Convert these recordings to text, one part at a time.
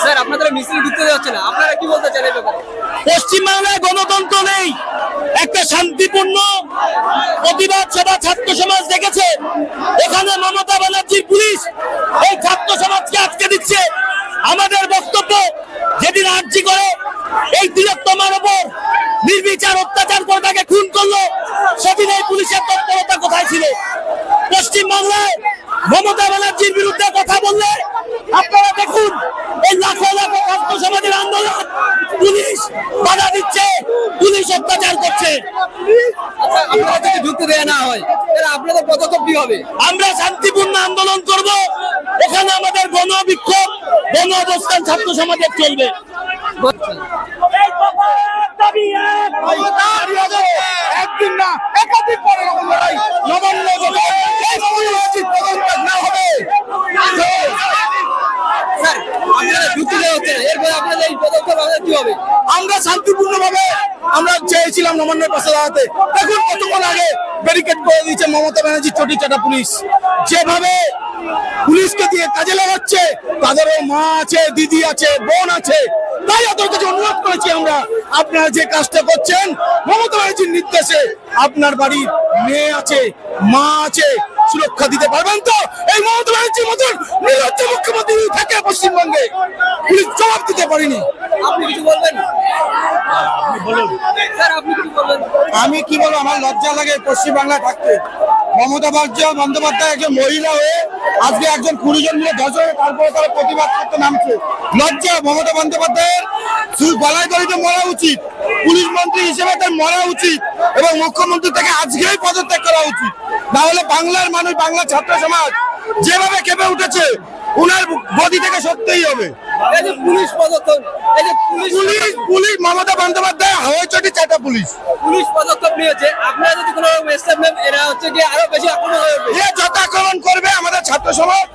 Sir আপনাদের মিছিল ঢুকতে যাচ্ছে না, আপনারা কি বলতে চান এই ব্যাপারে? পশ্চিমবাংলায় গণতন্ত্র নেই, একটা শান্তিপূর্ণ প্রতিবাদ সভা ছাত্র সমাজ দেখেছে। এখানে মমতা ব্যানার্জির পুলিশ এই ছাত্র সমাজকে আটকে দিচ্ছে। আমাদের বক্তব্য, যেদিন আর্জি করে এই তিলোত্তমার উপর নির্বিচার অত্যাচার করে তাকে খুন করলো, সেদিন এই পুলিশের তৎপরতা কোথায় ছিল? পশ্চিমবাংলায় মমতা ব্যানার্জির বিরুদ্ধে কথা বললে আপনারা দেখুন এই লাখো লাখো ছাত্র সমাজের আন্দোলন পুলিশ বাধা দিচ্ছে, পুলিশ অত্যাচার করছে। আচ্ছা, আপনারা যদি ঢুকতে দেয়া না হয় তাহলে আপনাদের পদক্ষেপ কি হবে? আমরা শান্তিপূর্ণ আন্দোলন করব। এখানে আমাদের গণ বিক্ষোভ, গণ অবস্থান ছাত্র সমাজের চলবে। একদিন না, একাধিক পরে নবান্ন আমরা শান্তিপূর্ণ ভাবে আমরা চেয়েছিলাম নবান্নের পাশে দাঁড়াতে। দেখুন কতক্ষণ আগে ব্যারিকেড করে দিয়েছে মমতা ব্যানার্জি চটি চাটা পুলিশ। যেভাবে পুলিশকে দিয়ে কাজে লাগাচ্ছে, তাদেরও মা আছে, দিদি আছে, বোন আছে। তাই ওদের কাছে অনুরোধ করেছি আমরা, আপনারা যে কাজটা করছেন মমতা ব্যানার্জির নির্দেশে, আপনার বাড়ির মেয়ে আছে, মা আছে, সুরক্ষা দিতে পারবেন তো? এই মমতা ব্যানার্জির মতন নির্লজ্জ মুখ্যমন্ত্রী থাকে পশ্চিমবঙ্গে, পুলিশ জবাব দিতে পারেনি। আপনি কিছু বলবেন? স্যার আপনি কিছু বলবেন? আমি কি বলবো, আমার লজ্জা লাগে পশ্চিমবাংলায় থাকতে। মমতা বন্দ্যোপাধ্যায় একজন মহিলা হয়ে আজকে একজন 20 জন মিলে ধর্ষণের, তারপরে তারা প্রতিবাদ করতে নামছে। লজ্জা। মমতা বন্দ্যোপাধ্যায়ের শুধু গলায় দড়িতে মরা উচিত, পুলিশ মন্ত্রী হিসেবে তার মরা উচিত, এবং মুখ্যমন্ত্রী থেকে আজকেই পদত্যাগ করা উচিত। না হলে বাংলার মানুষ, বাংলা ছাত্র সমাজ যেভাবে কেঁপে উঠেছে, উনার গদি থেকে সত্যিই হবে। এই যে পুলিশ পদক্ষেপ, এই যে পুলিশ মমতা বন্দ্যোপাধ্যায় হাওয়াই চটি চাটা পুলিশ পদক্ষেপ নিয়েছে, আপনারা যদি কোনো স্টেপ নেন এরা হচ্ছে কি আরো বেশি আক্রমণ হবে। যত আক্রমণ করবে আমাদের ছাত্র সমাজ।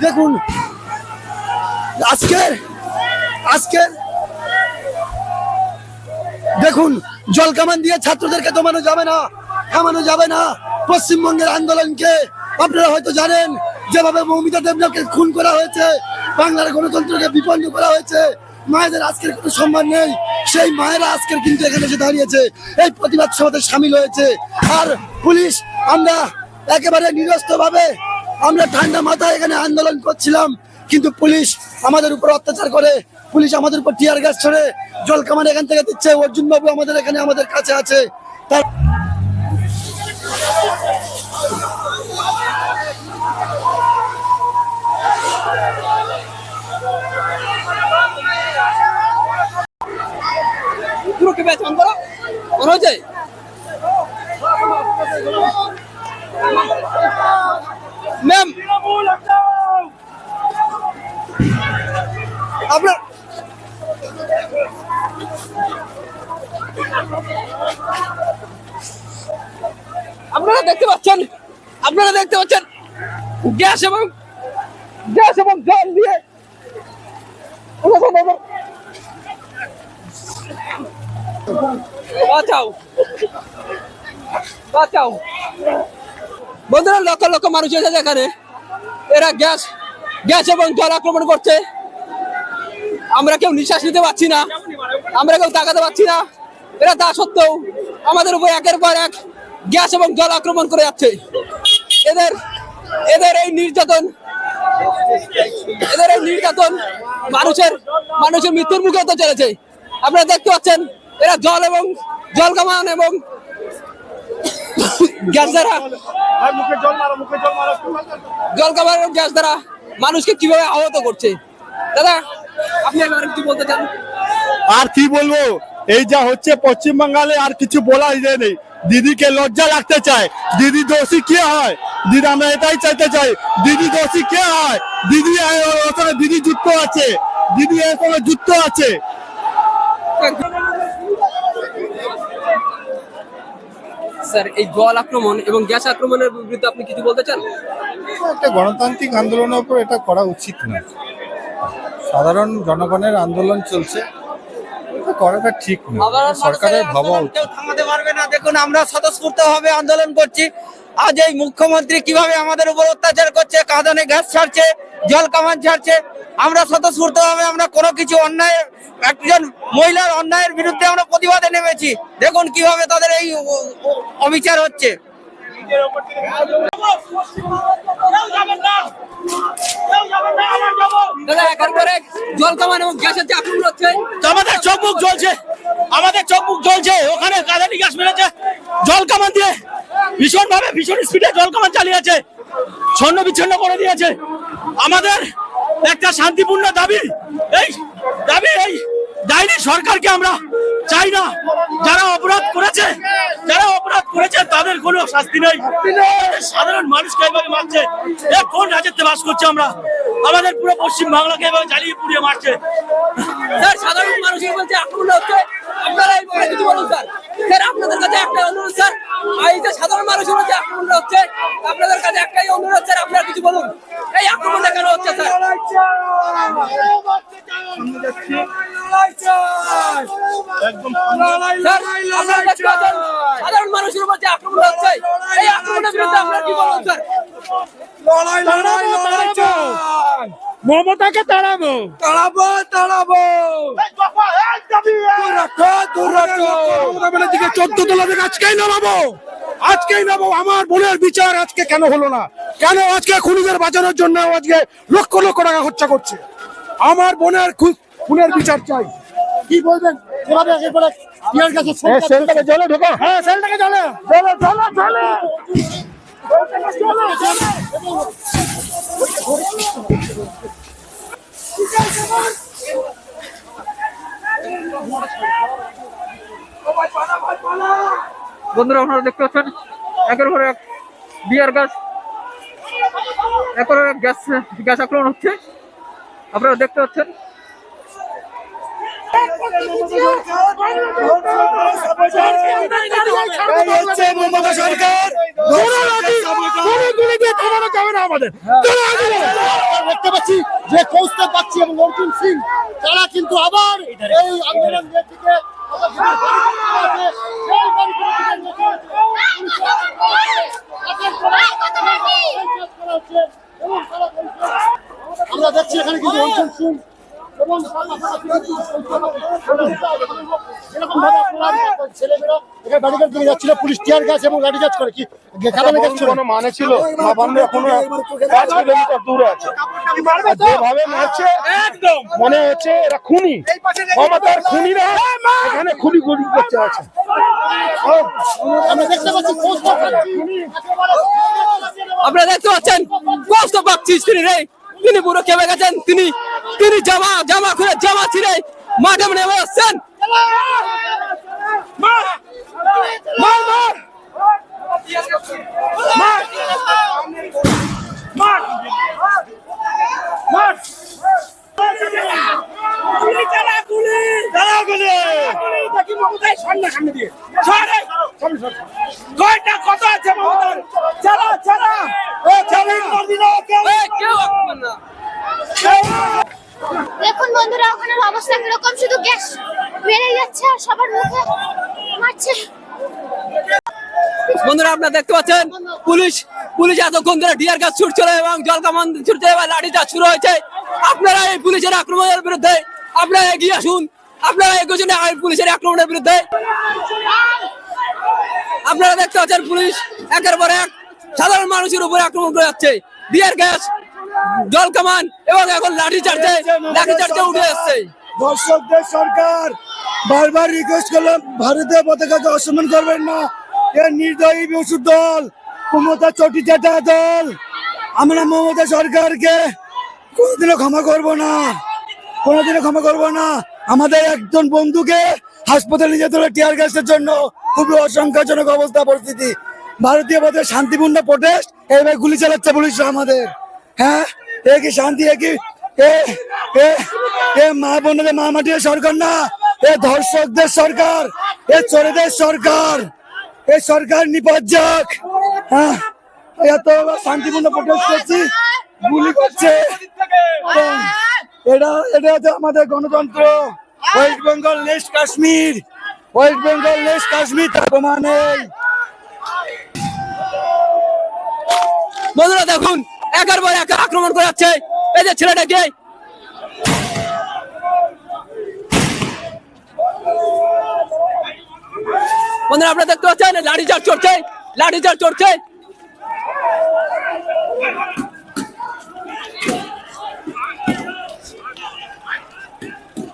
দেখুন আজকের দেখুন জলকামান দিয়ে ছাত্রদেরকে দমানো যাবে না, থামানো যাবে না। পশ্চিমবঙ্গের আন্দোলনকে আপনারা হয়তো জানেন, যেভাবে মৌমিতা দেবনাথকে খুন করা হয়েছে, বাংলার গণতন্ত্রকে বিপন্ন করা হয়েছে, মায়েদের আজকের কোনো সম্মান নেই। সেই মায়েরা আজকের কিন্তু এখানে এসে দাঁড়িয়েছে, এই প্রতিবাদ সভাতে সামিল হয়েছে। আর পুলিশ, আমরা একেবারে নিরস্ত্রভাবে আমরা ঠান্ডা মাথায় এখানে আন্দোলন করছিলাম, কিন্তু পুলিশ আমাদের উপর অত্যাচার করে, পুলিশ আমাদের উপর টিয়ার গ্যাস ছড়ে, জলকামান এখান থেকে দিচ্ছে। অর্জুন বাবু আমাদের এখানে আমাদের কাছে আছে। তার পুরো কি ব্যাচ অন করো মনে হচ্ছে? ম্যাম আপনারা দেখতে পাচ্ছেন গ্যাস এবং জল দিয়ে বাঁচাও বন্ধুরা। লক্ষ লক্ষ মানুষ এসেছে এখানে, এরা গ্যাস এবং জল আক্রমণ করছে। আমরা কেউ নিঃশ্বাস নিতে পারছি না, আমরা কেউ তাকাতে পারছি না। এরা তা সত্ত্বেও আমাদের উপর একের পর এক গ্যাস এবং জল আক্রমণ করে যাচ্ছে। এদের এই নির্যাতন মানুষের মৃত্যুর মুখে হতে চলেছে। আপনারা দেখতে পাচ্ছেন এরা জল কামান এবং গ্যাস দ্বারা মানুষকে কিভাবে আহত করছে। দাদা আপনি আর কি বলতে চান? আর কি বলবো, এই যা হচ্ছে পশ্চিমবাংলায় আর কিছু বলা যায় নেই। দিদিকে লজ্জা লাগতে চায়। দিদি দোষী কে হয়? দিদি, আমরা এটাই চাইতে চাই, দিদি দোষী কে হয়? দিদি যুক্ত আছে, দিদি এর সঙ্গে যুক্ত আছে। স্যার এই জল আক্রমণ এবং গ্যাস আক্রমণের বিরুদ্ধে আপনি কিছু বলতে চান? একটা গণতান্ত্রিক আন্দোলনের উপর এটা করা উচিত না। সাধারণ জনগণের আন্দোলন চলছে, এটা করাটা ঠিক না, সরকারের ভাবা উচিত। কেউ থামাতে পারবে না। দেখুন, আমরা স্বতঃস্ফূর্ত ভাবে আন্দোলন করছি। আজ এই মুখ্যমন্ত্রী কিভাবে আমাদের উপর অত্যাচার করছে, কাঁদানে গ্যাস ছাড়ছে, জল কামান ছাড়ছে। আমরা স্বতঃস্ফূর্ত ভাবে আমরা কোনো কিছু অন্যায়, একজন মহিলার অন্যায়ের বিরুদ্ধে আমরা প্রতিবাদে নেমেছি। দেখুন কিভাবে তাদের এই অবিচার হচ্ছে। দাদা একের পর এক জল কামান এবং গ্যাসের যে আক্রমণ হচ্ছে, আমাদের চোখ মুখ জ্বলছে, আমাদের চোখ মুখ জ্বলছে। ওখানে কাঁদানি গ্যাস মেরেছে, জল কামান দিয়ে ভীষণ স্পিডে জল কামান চালিয়েছে, ছন্ন বিচ্ছন্ন করে দিয়েছে। আমাদের একটা শান্তিপূর্ণ দাবি, এই ডাইনি সরকারকে আমরা চাই না। যারা অপরাধ করেছে তাদের কোনো শাস্তি নেই। সাধারণ মানুষকে এভাবে মারছে, কোন রাজ্যে বাস করছে আমরা? আমাদের পুরো পশ্চিম বাংলাকে এভাবে জ্বালিয়ে পুড়িয়ে মারছে। স্যার সাধারণ মানুষের উপর যে আক্রমণ হচ্ছে, আপনারা এই ব্যাপারে কিছু বলুন স্যার। স্যার আপনাদের কাছে একটা অনুরোধ স্যার, এই যে সাধারণ মানুষের উপর যে আক্রমণ হচ্ছে, আপনাদের কাছে একটাই অনুরোধ স্যার, আপনারা কিছু বলুন। এই আক্রমণটা কেন হচ্ছে স্যার? স্যার আপনারা দেখতে পাচ্ছেন সাধারণ মানুষের উপর যে আক্রমণ হচ্ছে, এই আক্রমণের বিরুদ্ধে আপনারা কি বলুন স্যার? মমতাকে তাড়াবো। দিকে 14 তলা থেকে আজকেই নামাবো। আমার বোনের বিচার আজকে কেন হলো না? কেন আজকে খুনিদের বাঁচানোর জন্য আজকে লক্ষ লক্ষ টাকা খরচা করছে? আমার বোনের খুনের বিচার চাই। কি বলবেন? সেলটাকে জলে ঢোকা। হ্যাঁ, সেলটাকে জলে বন্ধুরা আপনারা দেখতে পাচ্ছেন একের পর এক বিয়ার গ্যাস, একের পর এক গ্যাস আক্রমণ হচ্ছে, আপনারা দেখতে পাচ্ছেন। দেখতে পাচ্ছি যে কৌস্তব বাগচি এবং অর্জুন সিং তারা কিন্তু আবার এই আন্দোলন আমরা দেখছি এখানে কিন্তু অর্জুন সিং এবং ছেলেমেয়েরা এখানে ব্যারিকেড দিয়ে যাচ্ছিল, পুলিশ টিয়ার গ্যাস এবং লাঠিচার্জ করে। কি কোনো মানে ছিল? এখনো 5 কিলোমিটার দূরে আছে। যেভাবে মারছে একদম মনে হচ্ছে এরা খুনি, মমতার খুনিরা এখানে খুনি গুলি করতে আছে। আমরা দেখতে পাচ্ছি আপনারা দেখতে পাচ্ছেন কৌস্তব বাগচি তিনি পুরো কেঁপে গেছেন। তিনি জামা খুলে জামা ছিঁড়ে মাঠে নেমে আসছেন। দেখুন বন্ধুরা, ওখানের অবস্থা কিরকম, শুধু গ্যাস বেড়ে যাচ্ছে আর সবার মুখে মারছে। বন্ধুরা আপনারা দেখতে পাচ্ছেন পুলিশ এতক্ষণ ধরে টিয়ার গ্যাস ছুটছিল এবং জল কামান ছুটছে, এবার লাঠিচার্জ শুরু হয়েছে। আপনারা এই পুলিশের আক্রমণের বিরুদ্ধে আপনারা এগিয়ে আসুন, আপনারা এগোছেন পুলিশের আক্রমণের বিরুদ্ধে। আপনারা দেখতে পাচ্ছেন পুলিশ একের পর এক সাধারণ মানুষের উপরে আক্রমণ করে যাচ্ছে, টিয়ার গ্যাস, জল কামান এবং এখন লাঠিচার্জে উঠে আসছে। দর্শকদের সরকার বারবার রিকোয়েস্ট করলাম, ভারতীয় পতাকাকে অসম্মান করবেন না। এর নির্দয়ী বিউসুর দল, মমতা চটি চাটা দল, আমরা মমতা সরকারকে কোনোদিনও ক্ষমা করব না। আমাদের একজন বন্ধুকে হাসপাতালে যেতে হলো টিয়ার গ্যাসের জন্য। খুবই আশঙ্কাজনক অবস্থা, পরিস্থিতি। ভারতীয় পথের শান্তিপূর্ণ প্রোটেস্ট, এইভাবে গুলি চালাচ্ছে পুলিশরা আমাদের। হ্যাঁ, এ কি শান্তি? এ মা বোনদের মা মাটির সরকার না, এ ধর্ষকদের সরকার, এ চোরেদের সরকার। এই সরকার নিপাত যাক। হ্যাঁ, এত শান্তিপূর্ণ প্রোটেস্ট করছি, গুলি করছে। এটা এটা হচ্ছে আমাদের গণতন্ত্র। West Bengal next Kashmir, West Bengal next Kashmir, তার প্রমাণ নেই। বন্ধুরা দেখুন একের পর এক আক্রমণ করে যাচ্ছে এই যে ছেলেটাকে। বন্ধুরা আপনারা দেখতে পাচ্ছেন লাঠিচার্জ চড়ছে, লাঠিচার্জ চড়ছে।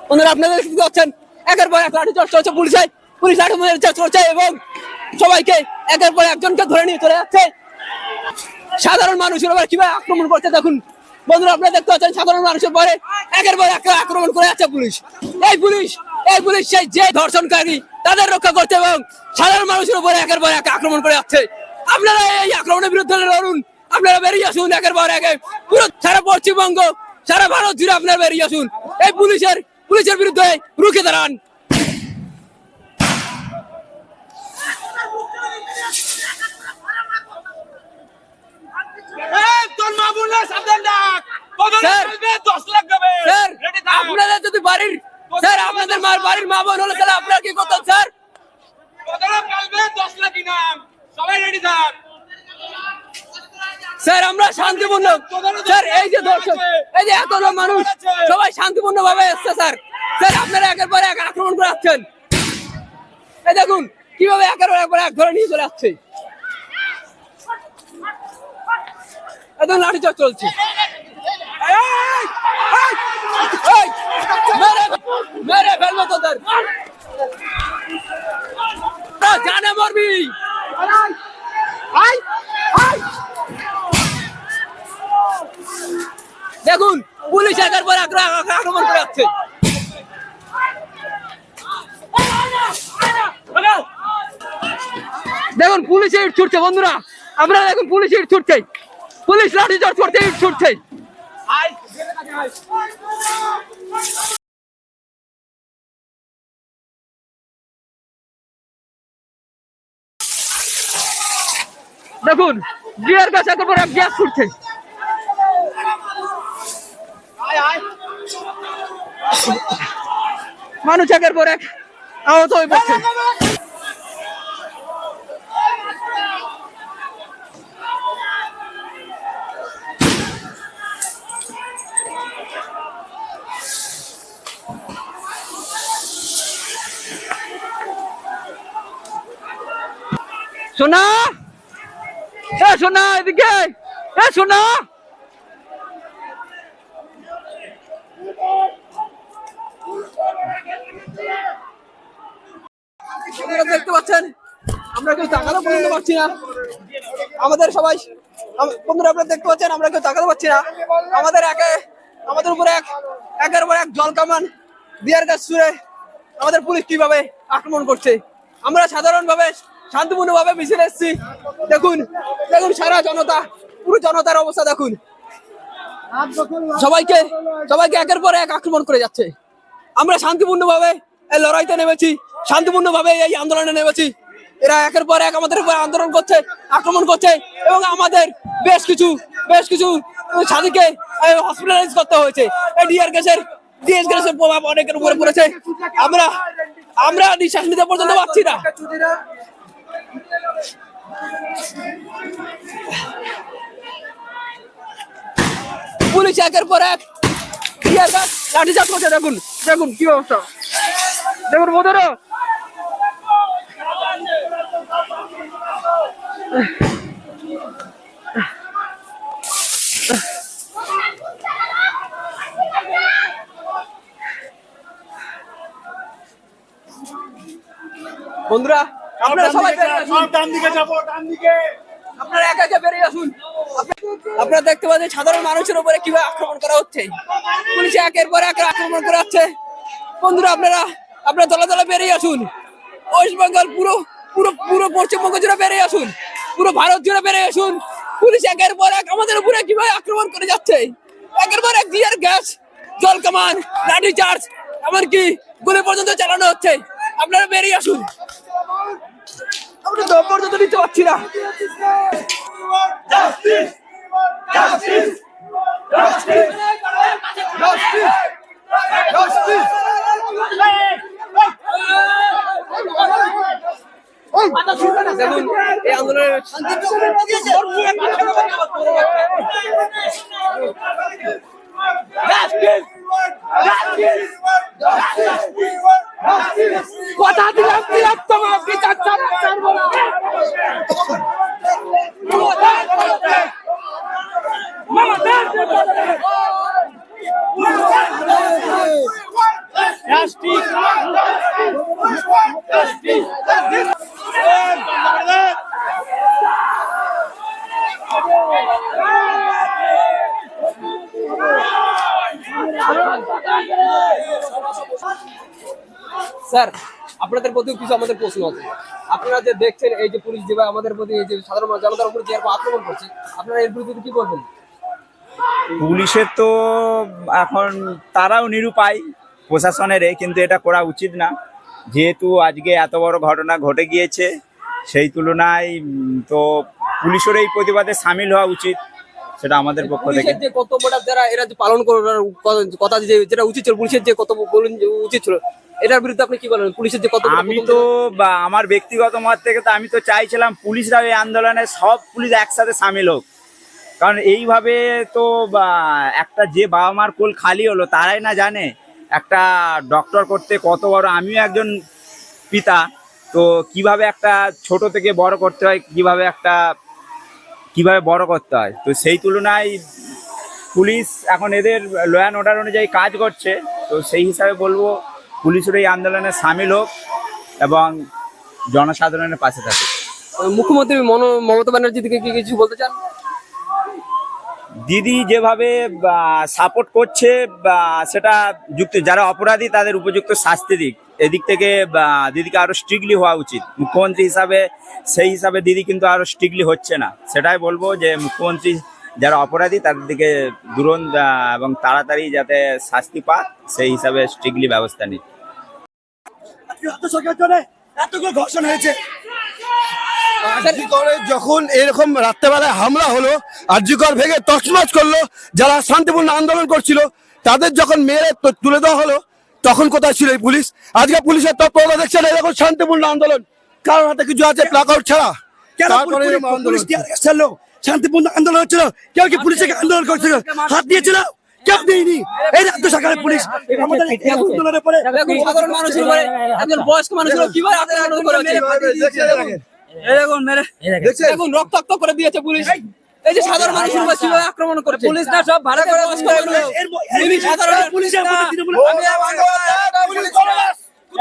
বন্ধুরা আপনারা দেখতে পাচ্ছেন একের পর এক লাঠিচার্জ চলছে, পুলিশ লাঠিচার্জ চলছে এবং সবাইকে একের পর একজনকে ধরে নিয়ে চলে যাচ্ছে। সাধারণ মানুষের উপর কিভাবে আক্রমণ করছে দেখুন। বন্ধুরা আপনারা দেখতে পাচ্ছেন সাধারণ মানুষের পরে একের পর এক আক্রমণ করে যাচ্ছে পুলিশ। এই পুলিশ সেই যে ধর্ষণকারী তাদের রক্ষা করছে এবং সাধারণ মানুষের উপরে একের পর এক আক্রমণ করে যাচ্ছে। আপনারা এই আক্রমণের বিরুদ্ধে লড়ুন, আপনারা বেরিয়ে আসুন একের পর এক, পুরো সারা পশ্চিমবঙ্গ সারা ভারত জুড়ে আপনারা বেরিয়ে আসুন, এই পুলিশের বিরুদ্ধে রুখে দাঁড়ান। আপনাদের যদি বাড়ির আপনাদের বাড়ির মা বোন হলে তাহলে আপনারা কি করতেন স্যার? স্যার আমরা শান্তিপূর্ণ, স্যার এই যে দর্শক এই যে এত মানুষ সবাই শান্তিপূর্ণ ভাবে এসছে স্যার। স্যার আপনারা একের পর এক আক্রমণ করে যাচ্ছেন, এই দেখুন কিভাবে একের পর এক ধরে নিয়ে চলে যাচ্ছে। একদম লাঠিচার্জ চলছে। মেরে ফেলবো তোদের, জানে মরবি। দেখুন পুলিশ একের পর এক আক্রমণ করে যাচ্ছে। দেখুন পুলিশ ইট ছুটছে বন্ধুরা, আপনারা দেখুন পুলিশ ইট ছুটছে, পুলিশ লাঠিচার্জ করছে, ইট ছুটছে। দেখুন গিয়ার গ্যাস একের পর এক গ্যাস ছুটছে। মানুষ একের পর এক আহত হয়ে পড়ছে। সোনা সোনা এদিকে সোনা, দেখতে পাচ্ছেন আমরা কেউ তাকাতে পর্যন্ত পারছি না। আমাদের সবাই বন্ধুরা আপনারা দেখতে পাচ্ছেন আমরা কেউ তাকাতে পারছি না। আমাদের উপরে একের পর এক জল কামান দিয়ার গাছ ছুড়ে আমাদের পুলিশ কিভাবে আক্রমণ করছে। আমরা সাধারণ ভাবে শান্তিপূর্ণ ভাবে মিছিল এসেছি। দেখুন সারা জনতা, পুরো জনতার অবস্থা দেখুন, সবাইকে একের পর এক আক্রমণ করে যাচ্ছে। আমরা শান্তিপূর্ণ ভাবে এই লড়াইতে নেমেছি, শান্তিপূর্ণ ভাবে এই আন্দোলনে নেমেছি। এরা একের পর এক আমাদের উপর আন্দোলন করছে, আক্রমণ করছে এবং আমাদের বেশ কিছু সাথীকে হসপিটালাইজ করতে হয়েছে। এই ডিয়ার গ্যাসের প্রভাব অনেকের উপরে পড়েছে। আমরা নিঃশ্বাস নিতে পর্যন্ত পারছি না। পুলিশ একের পর এক লাঠিচার্জ করছে। দেখুন কি অবস্থা, দেখুন বন্ধুরা। বন্ধুরা আপনারা সবাই ডান দিকে যাবো, ডান দিকে আপনারা একা বেরিয়ে আসুন। আপনারা দেখতে পাচ্ছেন সাধারণ মানুষের উপরে কিভাবে আক্রমণ করা হচ্ছে, পুলিশ একের পর এক আক্রমণ করা হচ্ছে। বন্ধুরা আপনারা দলে বেরিয়ে আসুন। ওয়েস্ট বেঙ্গল পুরো পশ্চিমবঙ্গ জুড়ে বেরিয়ে আসুন, পুরো ভারত জুড়ে বেরিয়ে আসুন। পুলিশ একের পর এক আমাদের উপরে কিভাবে আক্রমণ করে যাচ্ছে, একের পর এক টিয়ার গ্যাস, জল কামান, লাঠি চার্জ, এমনকি গুলি পর্যন্ত চালানো হচ্ছে। আপনারা বেরিয়ে আসুন। আমরা দম পর্যন্ত নিতে পারছি না। দেখুন এই আন্দোলনের কথা দিলাম বৃহত্তম বিচার ছাড়বো না। স্যার আপনাদের প্রতি কিছু আমাদের প্রশ্ন আছে। আপনারা যে দেখছেন এই যে পুলিশ যেভাবে আমাদের প্রতি এই যে সাধারণ জনতার উপর যে আক্রমণ করছে, আপনারা এর বিরুদ্ধে কি করবেন? পুলিশের তো এখন তারাও নিরুপায় প্রশাসনের, কিন্তু এটা করা উচিত না। যেহেতু আজকে এত বড় ঘটনা ঘটে গিয়েছে, সেই তুলনায় তো পুলিশের এই প্রতিবাদে সামিল হওয়া উচিত, সেটা আমাদের পক্ষ থেকে। পুলিশের যে কর্তব্যটা যারা এরা যে পালন করার কথা যেটা উচিত ছিল, পুলিশের যে কর্তব্য বলুন যে উচিত ছিল, এটার বিরুদ্ধে আপনি কি বলেন? পুলিশের যে কর্তব্য, আমি তো আমার ব্যক্তিগত মত থেকে তো আমি তো চাইছিলাম পুলিশরা এই আন্দোলনে সব পুলিশ একসাথে সামিল হোক। কারণ এইভাবে তো একটা যে বাবা মার কোল খালি হলো তারাই না জানে একটা ডক্টর করতে কত বড়। আমিও একজন পিতা, তো কিভাবে একটা ছোট থেকে বড় করতে হয়, কিভাবে বড় করতে হয়। তো সেই তুলনায় পুলিশ এখন এদের ল অ্যান্ড অর্ডার অনুযায়ী কাজ করছে। তো সেই হিসাবে বলবো পুলিশের এই আন্দোলনে সামিল হোক এবং জনসাধারণের পাশে থাকে। মুখ্যমন্ত্রী মমতা ব্যানার্জি থেকে কি কিছু বলতে চান? দিদি যেভাবে সাপোর্ট করছে সেটা যুক্ত, যারা অপরাধী তাদের উপযুক্ত শাস্তি দিক, এদিক থেকে দিদিকে আরো স্ট্রিক্টলি হওয়া উচিত মুখ্যমন্ত্রী হিসাবে। সেই হিসাবে দিদি কিন্তু আরো স্ট্রিক্টলি হচ্ছে না। সেটাই বলবো যে মুখ্যমন্ত্রী যারা অপরাধী তাদের দিকে দুরন্ত এবং তাড়াতাড়ি যাতে শাস্তি পায় সেই হিসাবে স্ট্রিক্টলি ব্যবস্থা নিক। এতগুলো ধর্ষণ হয়েছে, আরজিকরে যখন এরকম রাত্রেবেলায় হামলা হলো, আরজিকর ভেঙে তছনছ করলো, যারা শান্তিপূর্ণ আন্দোলন করছিল তাদের যখন মেরে তুলে দেওয়া হলো, তখন কোথায় ছিল এই পুলিশ? আজকে পুলিশের তৎপরতা দেখছেন এরকম শান্তিপূর্ণ আন্দোলন, কারোর হাতে কিছু আছে প্ল্যাকার্ড ছাড়া? তারপরে শান্তিপূর্ণ আন্দোলন হচ্ছিল, কেউ কি পুলিশকে আন্দোলন করছিল? হাত দিয়েছিল? কেউ দেয়নি। এই রাজ্য সরকারের পুলিশ আমাদের আন্দোলনের পরে সাধারণ মানুষের উপরে একজন বয়স্ক মানুষের কিভাবে আক্রমণ করেছে, দেখুন রক্তাক্ত করে দিয়েছে পুলিশ। এই যে সাধারণ মানুষের উপর কিভাবে আক্রমণ করছে পুলিশ, না সব ভাড়া করে বয়স্ক এগুলো তিনি সাধারণ পুলিশের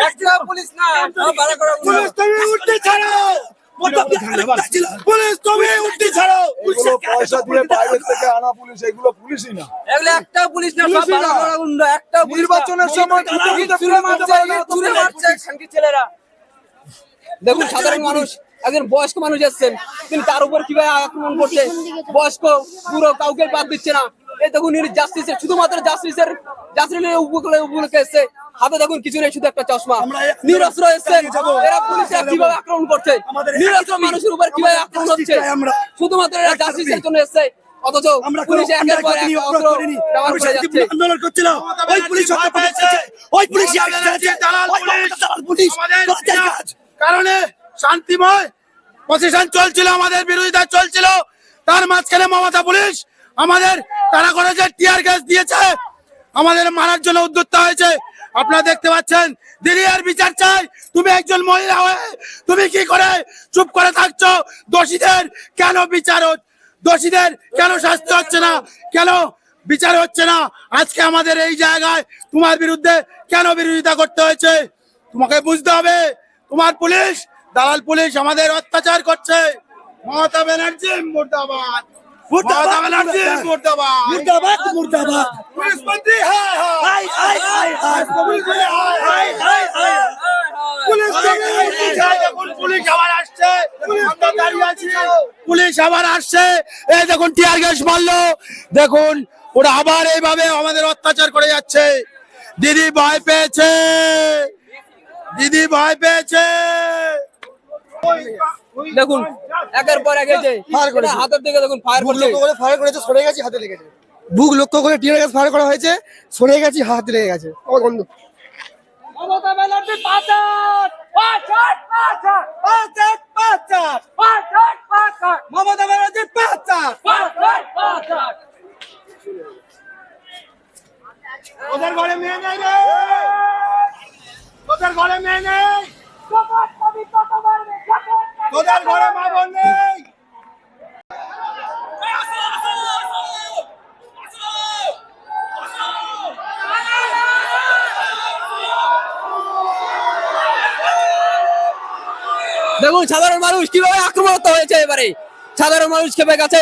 একটা পুলিশ না, সব ভাড়া করে পুলিশ তুমি উঠতে ছাড়ো, পুলিশ তুমি উঠতে ছাড়ো। পয়সা দিয়ে বাইরে থেকে আনা পুলিশ, এগুলো পুলিশই না, এগুলো একটা পুলিশ না, সব ভাড়া করা গুন্ডা। একটা নির্বাচনের সময় ছুড়ে মারছে ছেলেরা। দেখুন সাধারণ মানুষ, একজন বয়স্ক মানুষ এসছেন, তিনি তার উপর কিভাবে আক্রমণ করছে, বয়স্ক পুরো কাউকে বাদ দিচ্ছে না। এই দেখুন জাস্টিসের, শুধুমাত্র জাস্টিসের উপলক্ষে এসছে, হাতে দেখুন কিছু নেই, শুধু একটা চশমা, নিরস্ত্র এসছেন। এরা পুলিশ কিভাবে আক্রমণ করছে, নিরস্ত্র মানুষের উপর কিভাবে আক্রমণ হচ্ছে, শুধুমাত্র এরা জাস্টিসের জন্য এসছে, অথচ পুলিশ একের পর এক অস্ত্র ব্যবহার করে যাচ্ছে। আন্দোলন করছিল ওই পুলিশ, ওই পুলিশ কারণে শান্তিময় প্রশাসন চলছিল, আমাদের বিরোধিতা চলছিল। তার মাঝখানে মমতা পুলিশ আমাদের তারা করেছে, টিয়ার গ্যাস দিয়েছে, আমাদের মারার জন্য উদ্যত হয়েছে। আপনারা দেখতে পাচ্ছেন। দিদি আর বিচার চাই। তুমি একজন মহিলা হয়ে তুমি কি করে চুপ করে থাকছো? দোষীদের কেন বিচার, দোষীদের কেন শাস্তি হচ্ছে না, কেন বিচার হচ্ছে না? আজকে আমাদের এই জায়গায় তোমার বিরুদ্ধে কেন বিরোধিতা করতে হয়েছে? তোমাকে বুঝতে হবে, তোমার পুলিশ, দালাল পুলিশ আমাদের অত্যাচার করছে। মমতা ব্যানার্জি মুর্দাবাদ, মমতা ব্যানার্জি মুর্দাবাদ, মুর্দাবাদ, মুর্দাবাদ। পুলিশ মন্ত্রী হায় হায় হায় হায় হায়, পুলিশ পুলিশ আবার আসছে, পুলিশ আবার আসছে। এই দেখুন টিয়ার গ্যাস মারলো, দেখুন ওরা আবার এইভাবে আমাদের অত্যাচার করে যাচ্ছে। দিদি ভয় পেয়েছে, দিদি ভয় পেয়েছে। দেখুন একের পর এক এই যে ফায়ার করেছে। এটা হাতের দিকে দেখুন ফায়ার বুক করছে। লক্ষ্য করে ফায়ার করেছে, সরে গেছে, হাতে লেগেছে। বুক লক্ষ্য করে টিয়ার গ্যাস ফায়ার করা হয়েছে, সরে গেছে, হাতে লেগে গেছে। আমার বন্ধু মমতা ব্যানার্জি বাঁচান! বাঁচান! বাঁচান! বাঁচান! বাঁচান! বাঁচান! বাঁচান! মমতা ব্যানার্জি বাঁচান! বাঁচান! বাঁচান! ওদের ঘরে মেয়ে নেই রে, তোদের ঘরে মেয়ে নেই, তোদের ঘরে মা বোন নেই। দেখুন সাধারণ মানুষ কিভাবে আক্রমণাত্মক হয়েছে এবারে। সাধারণ মানুষ খেপে গেছে।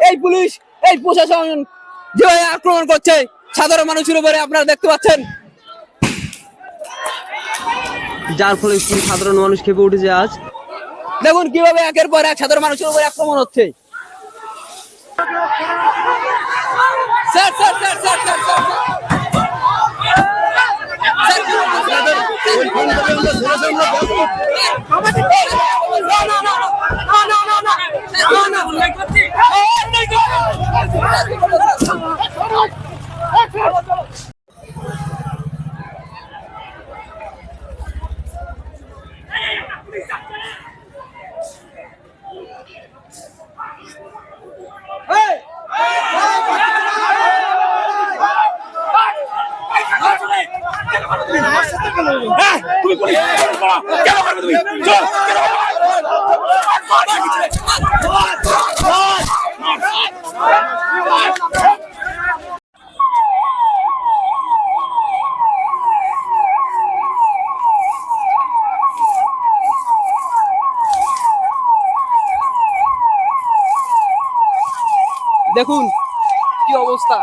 এই পুলিশ, এই প্রশাসন যেভাবে আক্রমণ করছে সাধারণ মানুষের উপরে আপনারা দেখতে পাচ্ছেন, যার ফলে সাধারণ মানুষ খেপে উঠেছে আজ। দেখুন কিভাবে একের পর এক সাধারণ মানুষের উপরে আক্রমণ হচ্ছে। Sir sir sir sir sir sir তুমি পুলিশ কেন করবে তুমি? চল, কেন দেখুন কি অবস্থা।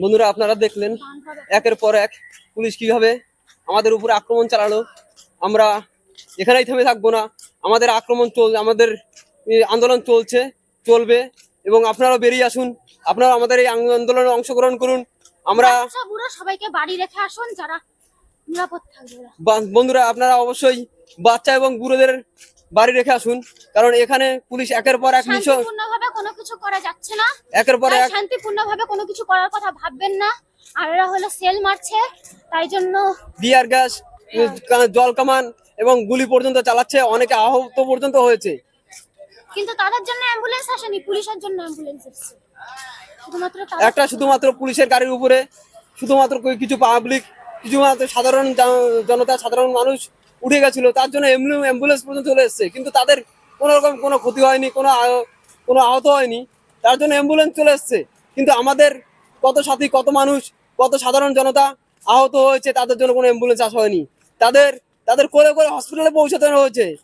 বন্ধুরা আপনারা দেখলেন একের পর এক পুলিশ কিভাবে আমাদের উপরে আক্রমণ চালালো। আমরা এখানেই থেমে থাকবো না, আমাদের আক্রমণ আমাদের আন্দোলন চলবে এবং আপনারাও বেরিয়ে আসুন, আপনারা আমাদের এই আন্দোলনে অংশগ্রহণ করুন। আমরা বাচ্চা বুড়ো সবাইকে বাড়ি রেখে আসুন, যারা নিরাপদ থাকবে ওরা। বন্ধুরা আপনারা অবশ্যই বাচ্চা এবং বুড়োদের বাড়ি রেখে আসুন, কারণ এখানে পুলিশ একের পর এক শান্তিপূর্ণভাবে কোনো কিছু করা যাচ্ছে না। একের পর তাই এক শান্তিপূর্ণভাবে কোনো কিছু করার কথা ভাববেন না। আর এরা হলো সেল মারছে, তাই জন্য বিয়ার গ্যাস, জল কামান এবং গুলি পর্যন্ত চালাচ্ছে, অনেকে আহত পর্যন্ত হয়েছে। কিন্তু তাদের জন্য অ্যাম্বুলেন্স আসেনি, পুলিশের জন্য অ্যাম্বুলেন্স এসেছে। শুধুমাত্র পুলিশের গাড়ির উপরে শুধুমাত্র কিছু পাবলিক, কিছুমাত্র সাধারণ জনতা, সাধারণ মানুষ উঠে গেছিল, তার জন্য অ্যাম্বুলেন্স পর্যন্ত চলে এসছে, কিন্তু তাদের কোনো রকম কোনো ক্ষতি হয়নি, কোনো আহত হয়নি, তার জন্য অ্যাম্বুলেন্স চলে এসছে। কিন্তু আমাদের কত সাথী, কত মানুষ, কত সাধারণ জনতা আহত হয়েছে, তাদের জন্য কোনো অ্যাম্বুলেন্স আসা হয়নি। তাদের করে হসপিটালে পৌঁছাতে হয়েছে।